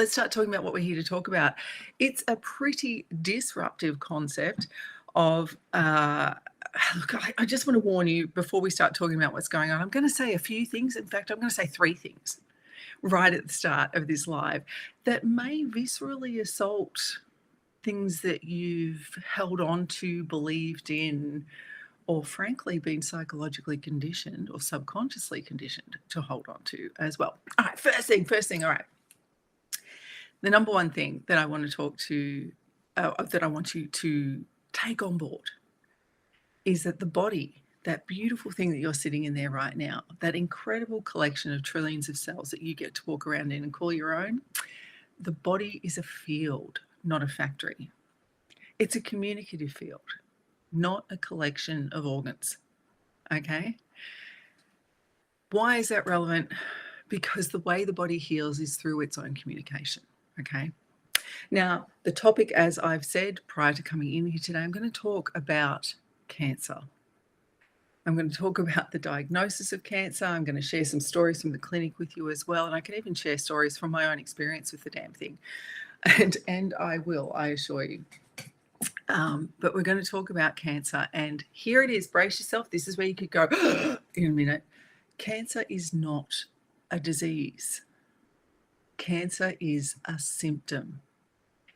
let's start talking about what we're here to talk about. It's a pretty disruptive concept of, look, I just want to warn you before we start talking about what's going on. I'm going to say a few things. In fact, I'm going to say 3 things right at the start of this live that may viscerally assault things that you've held on to, believed in, or frankly been psychologically conditioned or subconsciously conditioned to hold on to as well. All right, first thing, all right. The number one thing that I want to talk to, that I want you to take on board is that the body, that beautiful thing that you're sitting in there right now, that incredible collection of trillions of cells that you get to walk around in and call your own, the body is a field, not a factory. It's a communicative field, not a collection of organs, okay? Why is that relevant? Because the way the body heals is through its own communication, okay? Now, the topic, as I've said prior to coming in here today, I'm going to talk about cancer. I'm going to talk about the diagnosis of cancer. I'm going to share some stories from the clinic with you as well. And I can even share stories from my own experience with the damn thing. And I will, I assure you. But we're going to talk about cancer. And here it is. Brace yourself. This is where you could go in a minute. Cancer is not a disease. Cancer is a symptom.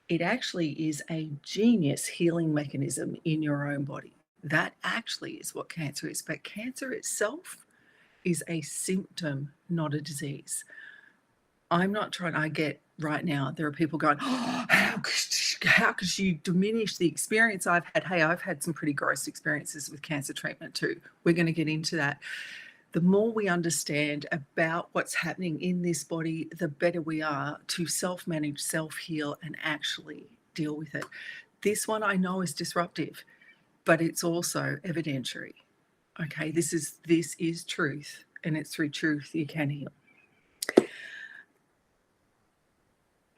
It actually is a genius healing mechanism in your own body. That actually is what cancer is. But cancer itself is a symptom, not a disease. I'm not trying, I get right now, there are people going, oh, how could you diminish the experience I've had? Hey, I've had some pretty gross experiences with cancer treatment too. We're going to get into that. The more we understand about what's happening in this body, the better we are to self-manage, self-heal, and actually deal with it. This one I know is disruptive, but it's also evidentiary. Okay, this is truth, and it's through truth you can heal.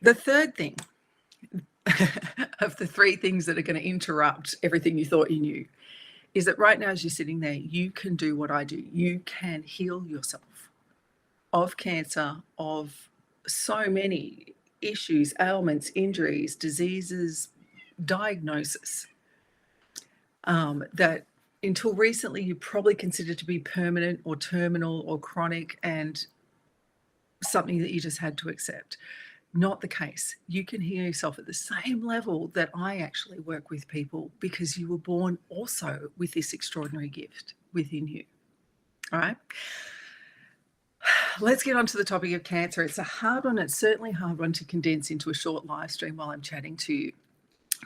The third thing of the 3 things that are going to interrupt everything you thought you knew is that right now, as you're sitting there, you can do what I do. You can heal yourself of cancer, of so many issues, ailments, injuries, diseases, diagnosis that until recently you probably considered to be permanent or terminal or chronic and something that you just had to accept. Not the case. You can heal yourself at the same level that I actually work with people because you were born also with this extraordinary gift within you. All right. Let's get on to the topic of cancer. It's a hard one. It's certainly a hard one to condense into a short live stream while I'm chatting to you.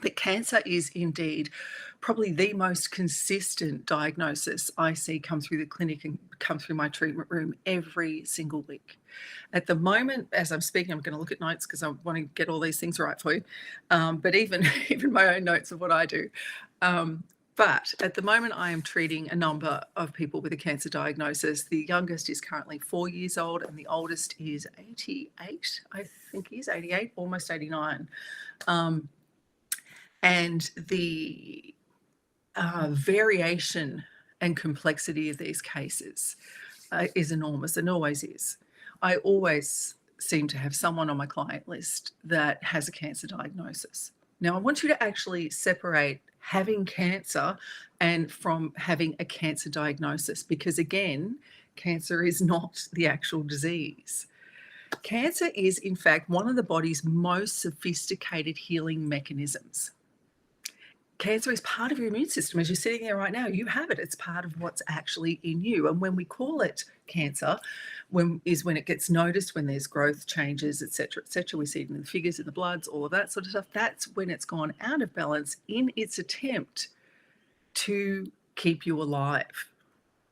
But cancer is indeed probably the most consistent diagnosis I see come through the clinic and come through my treatment room every single week. At the moment, as I'm speaking, I'm going to look at notes because I want to get all these things right for you. But even my own notes of what I do. But at the moment, I am treating a number of people with a cancer diagnosis. The youngest is currently 4 years old, and the oldest is 88. I think he's 88, almost 89. And the variation and complexity of these cases is enormous and always is. I always seem to have someone on my client list that has a cancer diagnosis. Now, I want you to actually separate having cancer and from having a cancer diagnosis, because again, cancer is not the actual disease. Cancer is, in fact, one of the body's most sophisticated healing mechanisms. Cancer is part of your immune system. As you're sitting there right now, you have it. It's part of what's actually in you. And when we call it cancer, when it gets noticed, when there's growth changes, et cetera, we see it in the figures, in the bloods, all of that sort of stuff. That's when it's gone out of balance in its attempt to keep you alive,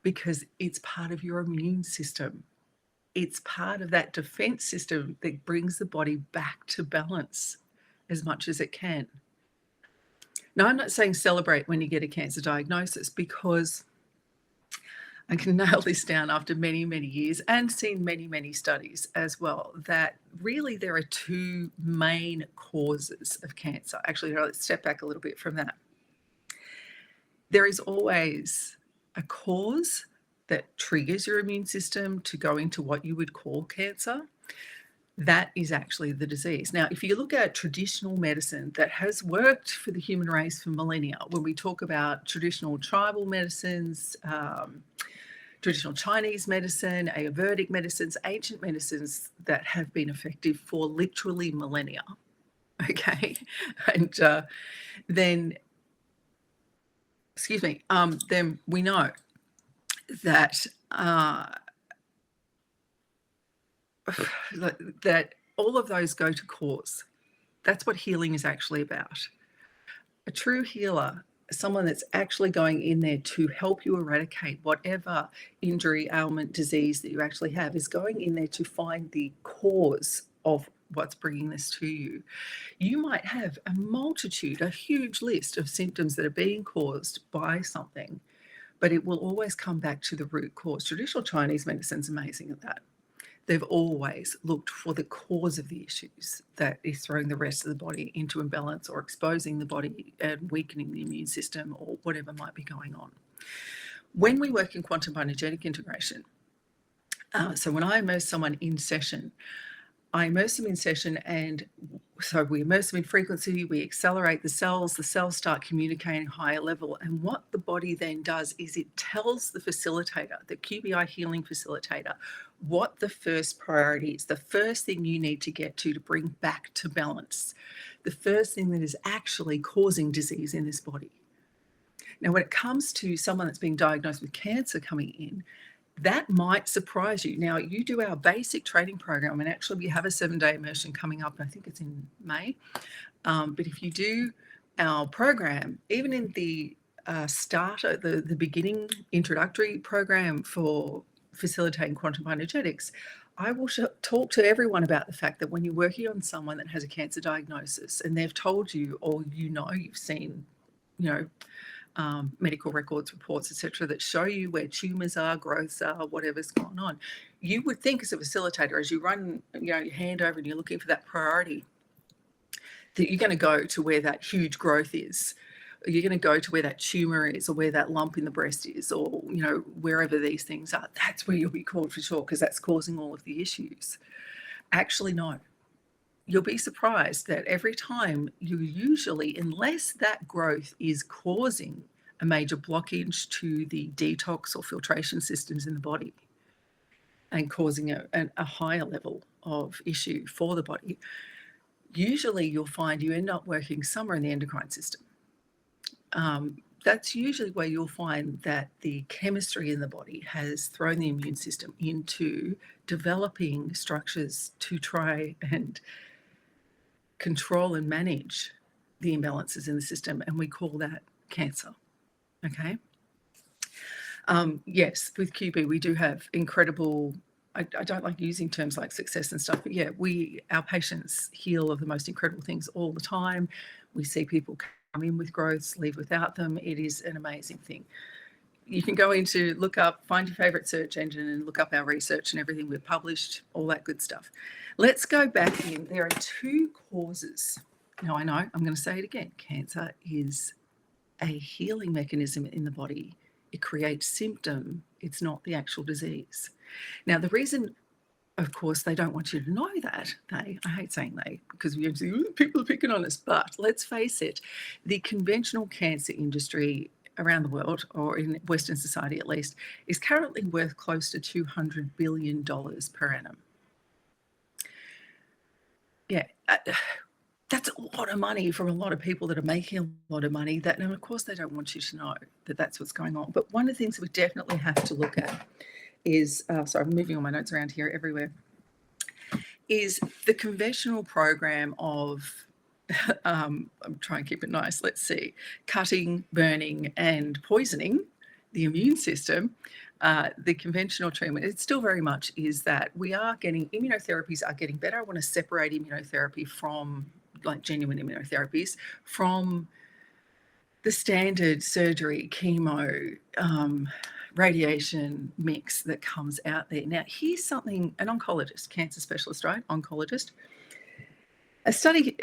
because it's part of your immune system. It's part of that defense system that brings the body back to balance as much as it can. Now, I'm not saying celebrate when you get a cancer diagnosis, because I can nail this down after many, many years and seen many, many studies as well, that really there are 2 main causes of cancer. Actually, let's step back a little bit from that. There is always a cause that triggers your immune system to go into what you would call cancer. that is actually the disease. Now, if you look at traditional medicine that has worked for the human race for millennia, when we talk about traditional tribal medicines, traditional Chinese medicine, Ayurvedic medicines, ancient medicines that have been effective for literally millennia, okay, and then, excuse me, then we know that that all of those go to cause. That's what healing is actually about. A true healer, someone that's actually going in there to help you eradicate whatever injury, ailment, disease that you actually have, is going in there to find the cause of what's bringing this to you. You might have a multitude, a huge list of symptoms that are being caused by something, but it will always come back to the root cause. Traditional Chinese medicine's amazing at that. They've always looked for the cause of the issues that is throwing the rest of the body into imbalance or exposing the body and weakening the immune system or whatever might be going on. When we work in quantum bioenergetic integration, so when I immerse someone in session, I immerse them in session, and so we immerse them in frequency, we accelerate the cells start communicating higher level, and what the body then does is it tells the facilitator, the QBI Healing facilitator, what the first priority is, the first thing you need to get to bring back to balance, the first thing that is actually causing disease in this body. Now, when it comes to someone that's being diagnosed with cancer coming in, that might surprise you. Now, you do our basic training program, and actually we have a 7-day immersion coming up. I think it's in May. But if you do our program, even in the starter, the beginning introductory program for facilitating quantum bioenergetics, I will talk to everyone about the fact that when you're working on someone that has a cancer diagnosis and they've told you, or you've seen, medical records, reports, etc., that show you where tumours are, growths are, whatever's going on, you would think as a facilitator, as you run your hand over and you're looking for that priority, that you're going to go to where that huge growth is. You're going to go to where that tumour is, or where that lump in the breast is, or wherever these things are. That's where you'll be called for sure, because that's causing all of the issues. Actually, no. You'll be surprised that every time you usually, unless that growth is causing a major blockage to the detox or filtration systems in the body and causing a higher level of issue for the body, usually you'll find you end up working somewhere in the endocrine system. That's usually where you'll find that the chemistry in the body has thrown the immune system into developing structures to try and control and manage the imbalances in the system, and we call that cancer. Okay. Yes, with QB we do have incredible, I don't like using terms like success and stuff, but yeah, our patients heal of the most incredible things all the time. We see people come in with growths, leave without them. It is an amazing thing. You can go into, find your favorite search engine and look up our research and everything we've published, all that good stuff. Let's go back in. There are 2 causes. Now, I know, I'm going to say it again. Cancer is a healing mechanism in the body. It creates symptom. It's not the actual disease. Now, the reason, of course, they don't want you to know that, I hate saying they, because we say, people are picking on us, but let's face it, the conventional cancer industry around the world, or in Western society at least, is currently worth close to $200 billion per annum. Yeah, that's a lot of money from a lot of people that are making a lot of money. And of course, they don't want you to know that that's what's going on. But one of the things we definitely have to look at is, sorry, I'm moving all my notes around here everywhere, is the conventional program of I'm trying to keep it nice. Let's see, cutting, burning, and poisoning the immune system. The conventional treatment, it still very much is that we are getting, immunotherapies are getting better. I want to separate immunotherapy from, like, genuine immunotherapies from the standard surgery, chemo, radiation mix that comes out there. Now, here's something, an oncologist, cancer specialist, right? Oncologist. A study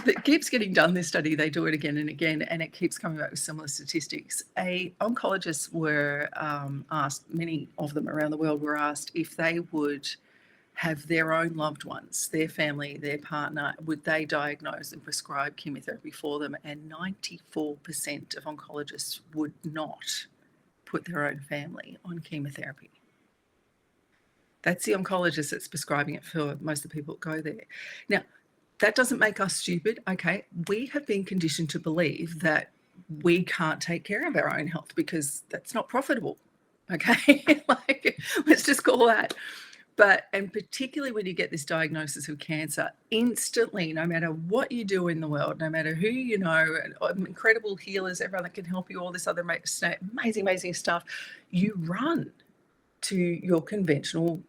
that keeps getting done, this study, they do it again and again, and it keeps coming back with similar statistics. Oncologists were asked, many of them around the world were asked if they would have their own loved ones, their family, their partner, would they diagnose and prescribe chemotherapy for them? And 94% of oncologists would not put their own family on chemotherapy. That's the oncologist that's prescribing it for most of the people that go there. Now, that doesn't make us stupid, okay? We have been conditioned to believe that we can't take care of our own health because that's not profitable, okay? Like, let's just call that. But, and particularly when you get this diagnosis of cancer, instantly, no matter what you do in the world, no matter who you know, incredible healers, everyone that can help you, all this other amazing stuff, you run to your conventional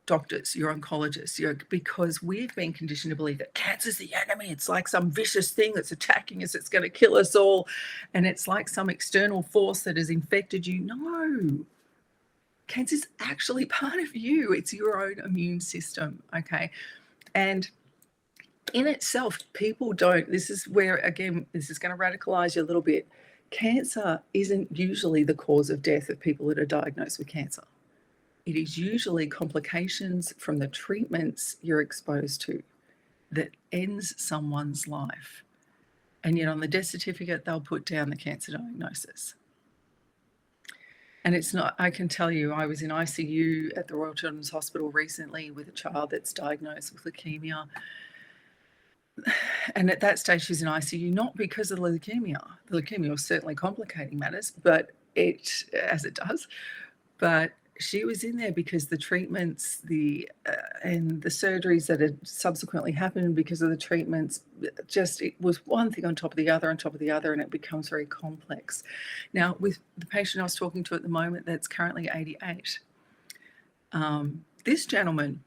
doctors, your oncologists, because we've been conditioned to believe that cancer's the enemy. It's like some vicious thing that's attacking us. It's going to kill us all. And it's like some external force that has infected you. No. Cancer is actually part of you. It's your own immune system, okay? And in itself, people don't, this is where, again, this is going to radicalize you a little bit. Cancer isn't usually the cause of death of people that are diagnosed with cancer. It is usually complications from the treatments you're exposed to that ends someone's life. And yet on the death certificate, they'll put down the cancer diagnosis. And it's not, I can tell you, I was in ICU at the Royal Children's Hospital recently with a child that's diagnosed with leukemia. And at that stage, she's in ICU, not because of leukemia. The leukemia was certainly complicating matters, but as it does. But she was in there because the treatments, and the surgeries that had subsequently happened because of the treatments, it was one thing on top of the other, and it becomes very complex. Now, with the patient I was talking to at the moment that's currently 88, this gentleman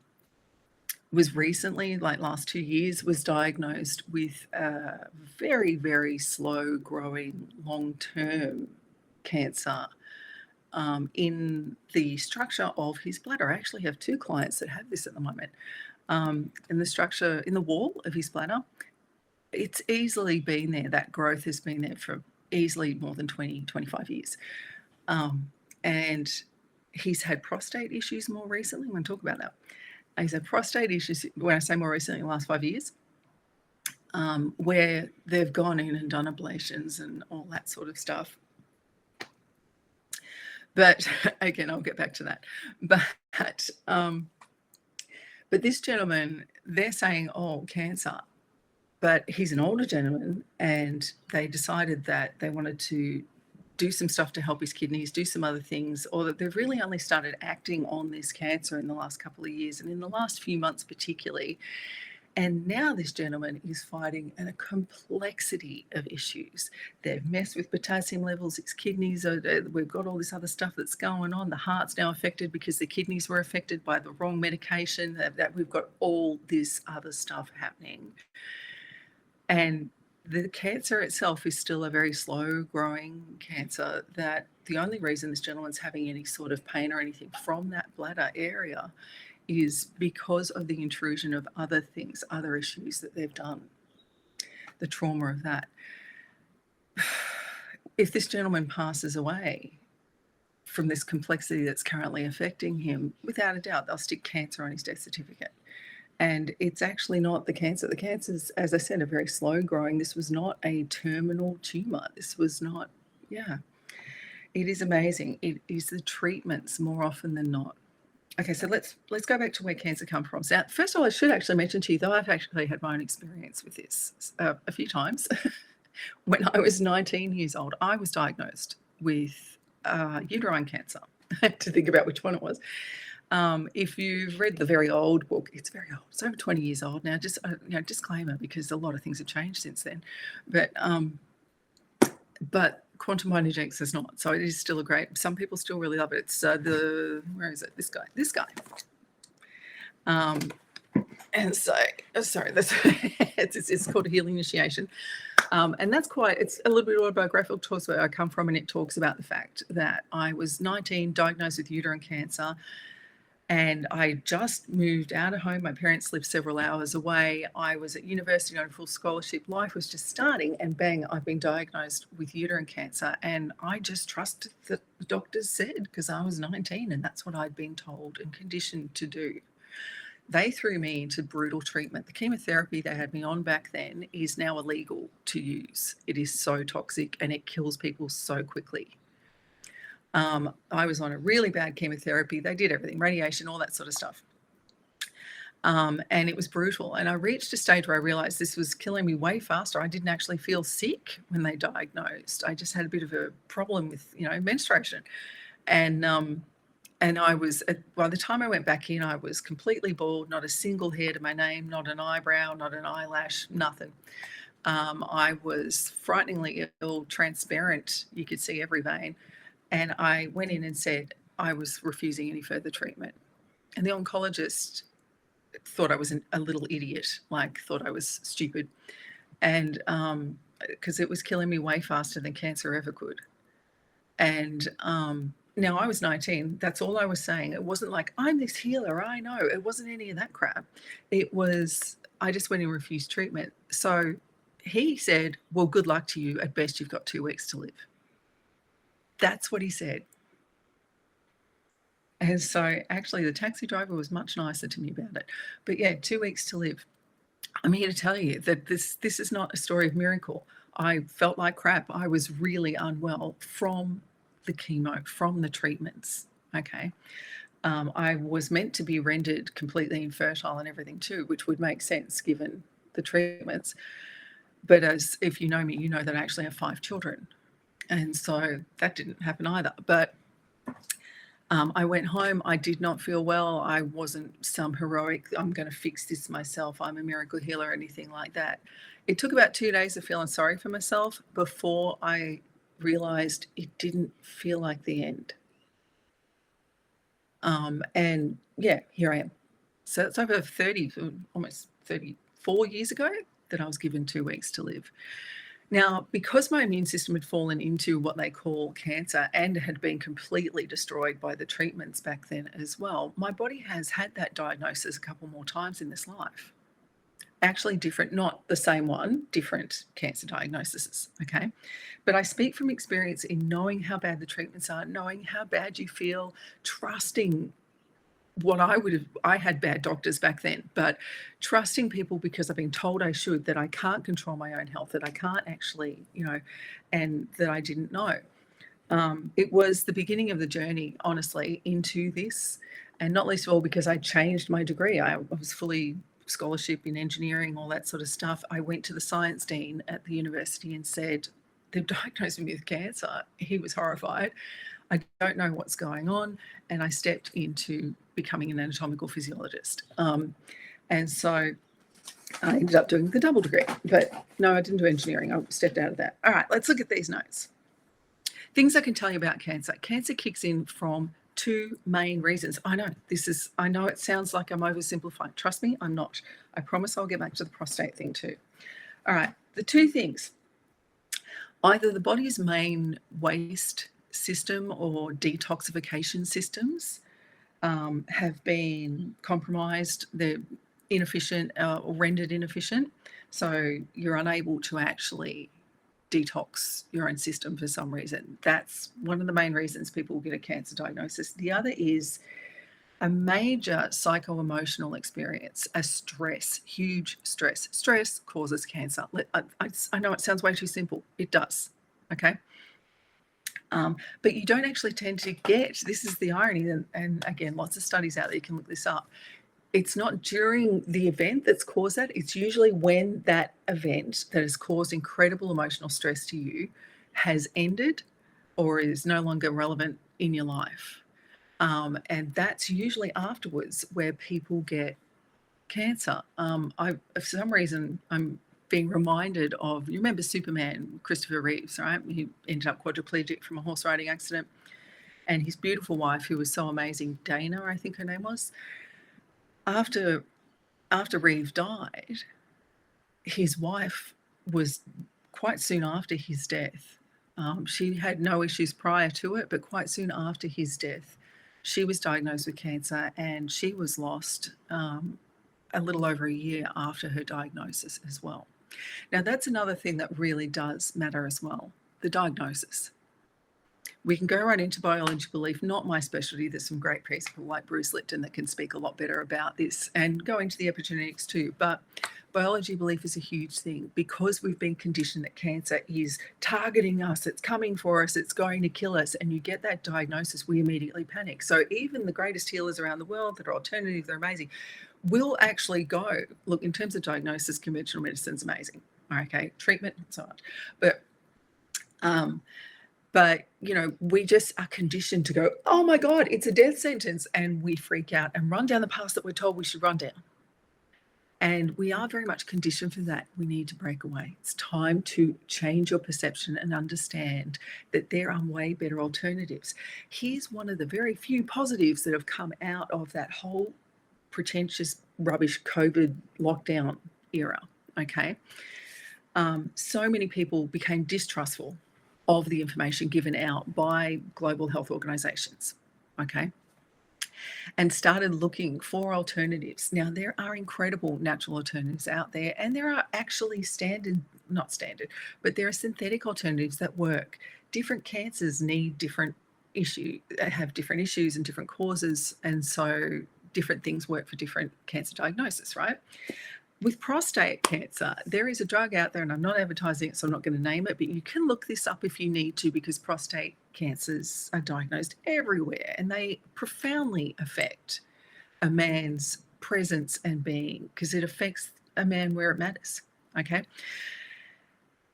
was recently, like last 2 years, was diagnosed with a very, very slow growing long-term cancer in the structure of his bladder. I actually have 2 clients that have this at the moment. In the structure, in the wall of his bladder, it's easily been there. That growth has been there for easily more than 20, 25 years. And he's had prostate issues more recently. I'm going to talk about that. He's had prostate issues, when I say more recently, in the last 5 years, where they've gone in and done ablations and all that sort of stuff. But again, I'll get back to that. But this gentleman, they're saying, oh, cancer. But he's an older gentleman, and they decided that they wanted to do some stuff to help his kidneys, do some other things, or that they've really only started acting on this cancer in the last couple of years, and in the last few months particularly. And now this gentleman is fighting a complexity of issues. They've messed with potassium levels, his kidneys, we've got all this other stuff that's going on. The heart's now affected because the kidneys were affected by the wrong medication, that we've got all this other stuff happening. And the cancer itself is still a very slow growing cancer, that the only reason this gentleman's having any sort of pain or anything from that bladder area is because of the intrusion of other things, other issues that they've done, the trauma of that. If this gentleman passes away from this complexity that's currently affecting him, without a doubt, they'll stick cancer on his death certificate. And it's actually not the cancer. The cancer's, as I said, a very slow growing. This was not a terminal tumor. This was not, it is amazing. It is the treatments more often than not. Okay, so let's go back to where cancer comes from. Now, first of all, I should actually mention to you, though I've actually had my own experience with this a few times. When I was 19 years old, I was diagnosed with uterine cancer. I had to think about which one it was. If you've read the very old book, it's very old. It's over 20 years old now. Just disclaimer, because a lot of things have changed since then. But quantum bioenergetics is not. So it is still a great. Some people still really love it. It's where is it? This guy. And so, sorry, that's it's called a healing initiation. And that's it's a little bit autobiographical. It talks where I come from, and it talks about the fact that I was 19, diagnosed with uterine cancer. And I just moved out of home. My parents lived several hours away. I was at university on a full scholarship. Life was just starting, and bang, I've been diagnosed with uterine cancer. And I just trusted that the doctors said, because I was 19 and that's what I'd been told and conditioned to do. they threw me into brutal treatment. The chemotherapy they had me on back then is now illegal to use. It is so toxic and it kills people so quickly. I was on a really bad chemotherapy. They did everything, radiation, all that sort of stuff. And it was brutal. And I reached a stage where I realized this was killing me way faster. I didn't actually feel sick when they diagnosed. I just had a bit of a problem with, menstruation. And I was, by the time I went back in, I was completely bald, not a single hair to my name, not an eyebrow, not an eyelash, nothing. I was frighteningly ill, transparent. You could see every vein. And I went in and said I was refusing any further treatment. And the oncologist thought I was a little idiot, thought I was stupid. And because it was killing me way faster than cancer ever could. And now I was 19. That's all I was saying. It wasn't like, I'm this healer, I know. It wasn't any of that crap. It was, I just went and refused treatment. So he said, well, good luck to you. At best, you've got 2 weeks to live. That's what he said. And so actually the taxi driver was much nicer to me about it. But yeah, 2 weeks to live. I'm here to tell you that this is not a story of miracle. I felt like crap. I was really unwell from the chemo, from the treatments. Okay. I was meant to be rendered completely infertile and everything too, which would make sense given the treatments. But as if you know me, you know that I actually have 5 children. And so that didn't happen either. But I went home. I did not feel well. I wasn't some heroic, I'm going to fix this myself, I'm a miracle healer, or anything like that. It took about 2 days of feeling sorry for myself before I realized it didn't feel like the end. And yeah, here I am. So it's over 30, almost 34 years ago that I was given 2 weeks to live. Now, because my immune system had fallen into what they call cancer and had been completely destroyed by the treatments back then as well, my body has had that diagnosis a couple more times in this life. Actually different, not the same one, different cancer diagnoses, okay? But I speak from experience in knowing how bad the treatments are, knowing how bad you feel, trusting what I had bad doctors back then, but trusting people because I've been told I should, that I can't control my own health, that I can't actually, and that I didn't know. It was the beginning of the journey, honestly, into this, and not least of all because I changed my degree. I was fully scholarship in engineering, all that sort of stuff. I went to the science dean at the university and said, they've diagnosed me with cancer. He was horrified. I don't know what's going on. And I stepped into becoming an anatomical physiologist. And so I ended up doing the double degree. But no, I didn't do engineering. I stepped out of that. All right, let's look at these notes. Things I can tell you about cancer. Cancer kicks in from 2 main reasons. I know it sounds like I'm oversimplifying. Trust me, I'm not. I promise I'll get back to the prostate thing too. All right, the 2 things. Either the body's main waste system or detoxification systems have been compromised, they're inefficient or rendered inefficient, so you're unable to actually detox your own system for some reason. That's one of the main reasons people will get a cancer diagnosis. The other is a major psycho-emotional experience, a stress, huge stress. Stress causes cancer. I know it sounds way too simple. It does, okay? But you don't actually tend to get, this is the irony, and again, lots of studies out there, you can look this up. It's not during the event that's caused that. It's usually when that event that has caused incredible emotional stress to you has ended or is no longer relevant in your life. And that's usually afterwards where people get cancer. For some reason, I'm being reminded of, you remember Superman, Christopher Reeves, right? He ended up quadriplegic from a horse riding accident. And his beautiful wife, who was so amazing, Dana, I think her name was, after Reeve died, his wife was quite soon after his death. She had no issues prior to it, but quite soon after his death, she was diagnosed with cancer and she was lost a little over a year after her diagnosis as well. Now, that's another thing that really does matter as well, the diagnosis. We can go right into biology belief, not my specialty. There's some great people like Bruce Lipton that can speak a lot better about this, and go into the epigenetics too. But biology belief is a huge thing because we've been conditioned that cancer is targeting us, it's coming for us, it's going to kill us, and you get that diagnosis, we immediately panic. So even the greatest healers around the world that are alternative, they're amazing, will actually go, look, in terms of diagnosis, conventional medicine is amazing. Okay, treatment, not so much. But, you know, we just are conditioned to go, oh my God, it's a death sentence. And we freak out and run down the path that we're told we should run down. And we are very much conditioned for that. We need to break away. It's time to change your perception and understand that there are way better alternatives. Here's one of the very few positives that have come out of that whole pretentious, rubbish COVID lockdown era, okay? So many people became distrustful of the information given out by global health organizations, okay, and started looking for alternatives. Now, there are incredible natural alternatives out there, and there are actually not standard, but there are synthetic alternatives that work. Different cancers need different have different issues and different causes, and so different things work for different cancer diagnosis, right? With prostate cancer, there is a drug out there, and I'm not advertising it, so I'm not going to name it, but you can look this up if you need to, because prostate cancers are diagnosed everywhere, and they profoundly affect a man's presence and being, because it affects a man where it matters, okay?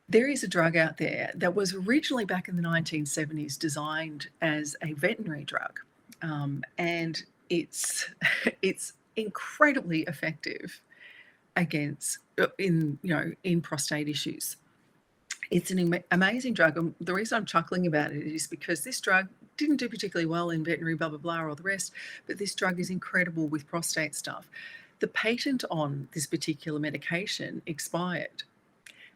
There is a drug out there that was originally back in the 1970s designed as a veterinary drug, and it's incredibly effective against in prostate issues. It's an amazing drug, and the reason I'm chuckling about it is because this drug didn't do particularly well in veterinary, blah blah blah, or the rest, but this drug is incredible with prostate stuff. The patent on this particular medication expired,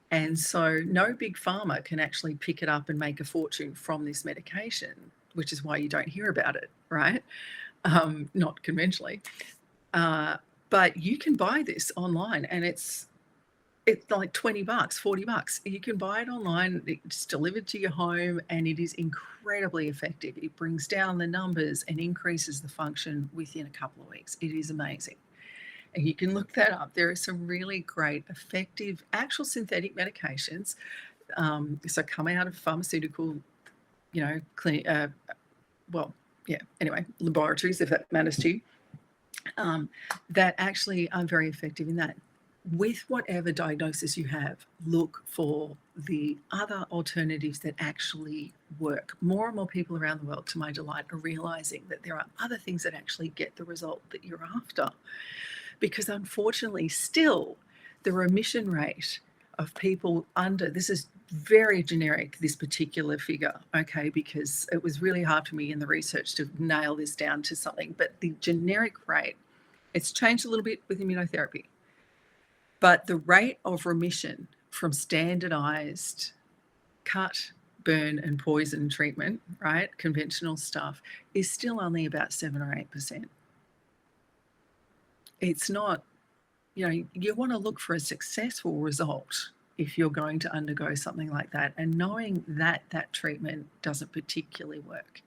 and so no big pharma can actually pick it up and make a fortune from this medication, which is why you don't hear about it, right? Not conventionally. But you can buy this online, and it's like $20, $40. You can buy it online. It's delivered to your home, and it is incredibly effective. It brings down the numbers and increases the function within a couple of weeks. It is amazing. And you can look that up. There are some really great, effective, actual synthetic medications. So come out of pharmaceutical, clinic, laboratories, if that matters to you. That actually are very effective in that. With whatever diagnosis you have, look for the other alternatives that actually work. More and more people around the world, to my delight, are realizing that there are other things that actually get the result that you're after. Because unfortunately, still, the remission rate of people this is very generic, this particular figure, okay, because it was really hard for me in the research to nail this down to something, but the generic rate, it's changed a little bit with immunotherapy, but the rate of remission from standardized cut, burn, and poison treatment, right, conventional stuff, is still only about 7 or 8%. It's not, you want to look for a successful result if you're going to undergo something like that, and knowing that that treatment doesn't particularly work.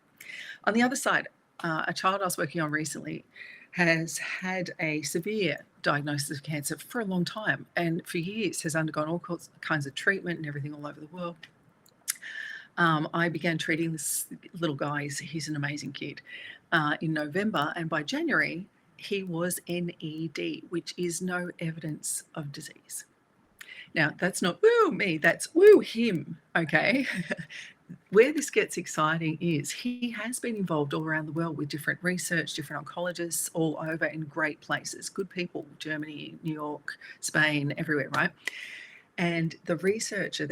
On the other side, a child I was working on recently has had a severe diagnosis of cancer for a long time, and for years has undergone all kinds of treatment and everything all over the world. I began treating this little guy, he's an amazing kid, in November, and by January, he was NED, which is no evidence of disease. Now, that's not woo me, that's woo him, okay? Where this gets exciting is he has been involved all around the world with different research, different oncologists all over in great places, good people, Germany, New York, Spain, everywhere, right? And the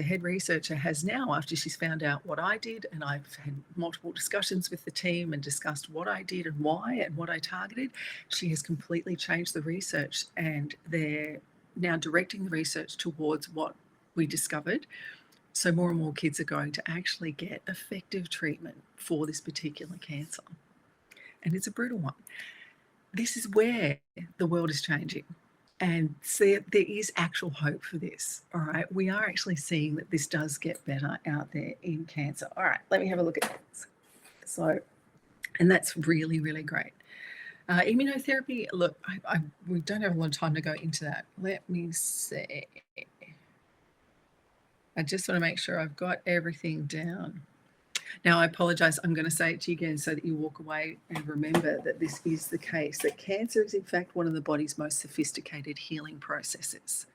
head researcher has now, after she's found out what I did, and I've had multiple discussions with the team and discussed what I did and why and what I targeted, she has completely changed the research, and they're now directing the research towards what we discovered. So more and more kids are going to actually get effective treatment for this particular cancer. And it's a brutal one. This is where the world is changing. And see, there is actual hope for this. All right. We are actually seeing that this does get better out there in cancer. All right. Let me have a look at this. So, and that's really, really great. Immunotherapy, look, we don't have a lot of time to go into that. Let me see. I just want to make sure I've got everything down. Now, I apologize. I'm going to say it to you again so that you walk away and remember that this is the case, that cancer is, in fact, one of the body's most sophisticated healing processes.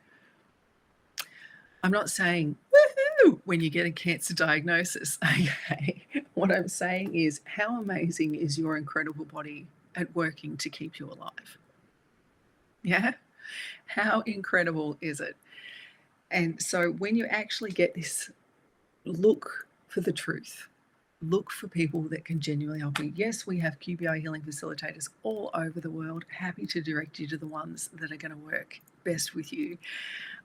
I'm not saying, woohoo, when you get a cancer diagnosis. Okay. What I'm saying is, how amazing is your incredible body at working to keep you alive? Yeah? How incredible is it? And so when you actually get this, look for the truth. Look for people that can genuinely help you. Yes, we have QBI Healing facilitators all over the world. Happy to direct you to the ones that are going to work best with you.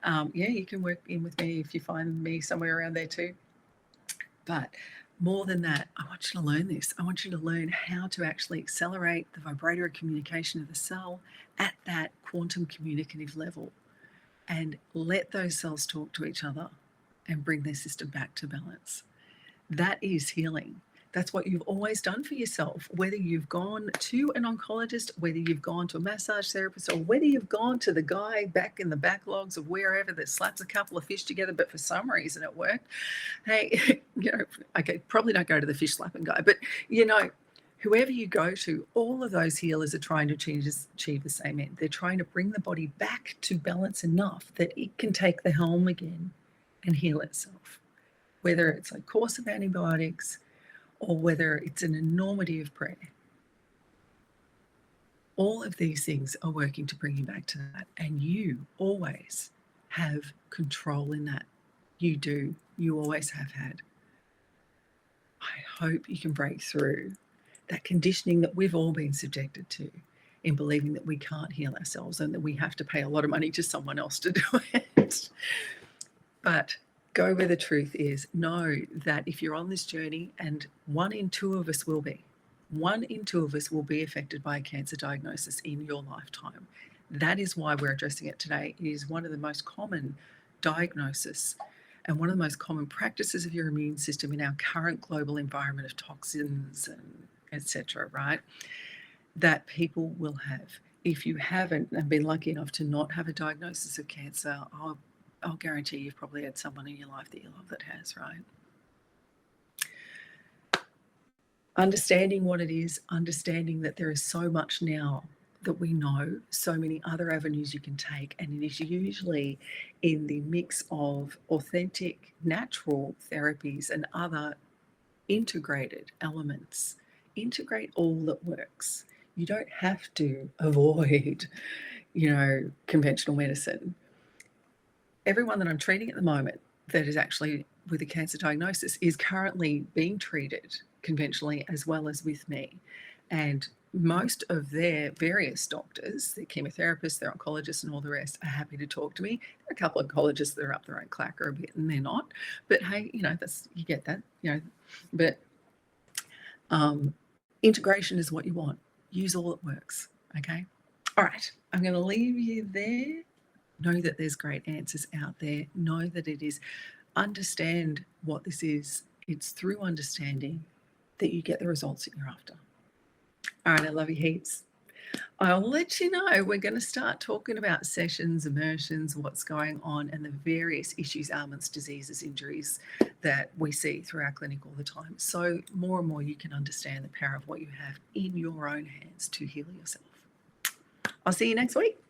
Yeah, you can work in with me if you find me somewhere around there too. But more than that, I want you to learn this. I want you to learn how to actually accelerate the vibratory communication of the cell at that quantum communicative level and let those cells talk to each other and bring their system back to balance. That is healing. That's what you've always done for yourself, whether you've gone to an oncologist, whether you've gone to a massage therapist, or whether you've gone to the guy back in the backlogs of wherever that slaps a couple of fish together, but for some reason it worked. Hey, okay, probably don't go to the fish slapping guy, but whoever you go to, all of those healers are trying to achieve the same end. They're trying to bring the body back to balance enough that it can take the helm again and heal itself. Whether it's a course of antibiotics or whether it's an enormity of prayer. All of these things are working to bring you back to that. And you always have control in that. You do. You always have had. I hope you can break through that conditioning that we've all been subjected to in believing that we can't heal ourselves and that we have to pay a lot of money to someone else to do it. But go where the truth is. Know that if you're on this journey, and 1 in 2 of us will be, 1 in 2 of us will be affected by a cancer diagnosis in your lifetime. That is why we're addressing it today. It is one of the most common diagnoses and one of the most common practices of your immune system in our current global environment of toxins and etc., right? That people will have. If you haven't and been lucky enough to not have a diagnosis of cancer, I'll guarantee you've probably had someone in your life that you love that has, right? Understanding what it is, understanding that there is so much now that we know, so many other avenues you can take, and it is usually in the mix of authentic, natural therapies and other integrated elements. Integrate all that works. You don't have to avoid, conventional medicine. Everyone that I'm treating at the moment that is actually with a cancer diagnosis is currently being treated conventionally as well as with me. And most of their various doctors, their chemotherapists, their oncologists and all the rest are happy to talk to me. There are a couple of oncologists that are up their own clacker a bit and they're not. But hey, that's, you get that, but integration is what you want. Use all that works, okay? All right, I'm going to leave you there. Know that there's great answers out there. Know that it is, understand what this is. It's through understanding that you get the results that you're after. All right, I love you heaps. I'll let you know. We're going to start talking about sessions, immersions, what's going on, and the various issues, ailments, diseases, injuries that we see through our clinic all the time. So more and more you can understand the power of what you have in your own hands to heal yourself. I'll see you next week.